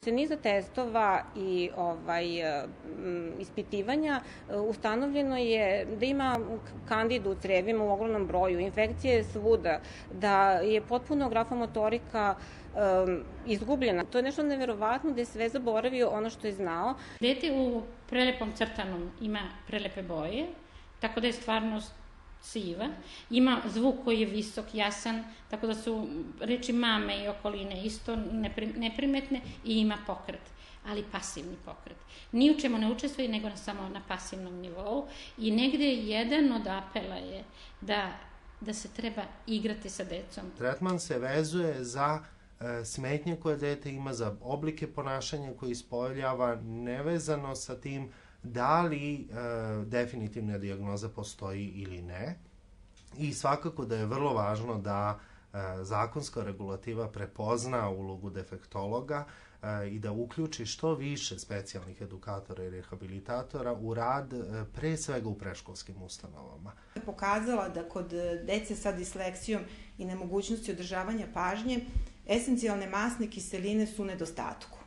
Posle niza testova i ispitivanja ustanovljeno je da ima kandidu u crevima u ogromnom broju, infekcije je svuda, da je potpuno grafomotorika izgubljena. To je nešto neverovatno da je sve zaboravio ono što je znao. Dete u prelepom crtanom ima prelepe boje, tako da je stvarnost siva. Ima zvuk koji je visok, jasan, tako da su reči mame i okoline isto neprimetne i ima pokret, ali pasivni pokret. Ni u čemu ne učestvuje, nego samo na pasivnom nivou i negde jedan od apela je da se treba igrati sa decom. Tretman se vezuje za smetnje koje dete ima, za oblike ponašanja koje ispoljava, nevezano sa tim da li definitivna dijagnoza postoji ili ne. I svakako da je vrlo važno da zakonska regulativa prepozna ulogu defektologa i da uključi što više specijalnih edukatora i rehabilitatora u rad, pre svega u predškolskim ustanovama. Pokazala da kod dece sa disleksijom i nemogućnosti održavanja pažnje, esencijalne masne kiseline su u nedostatku.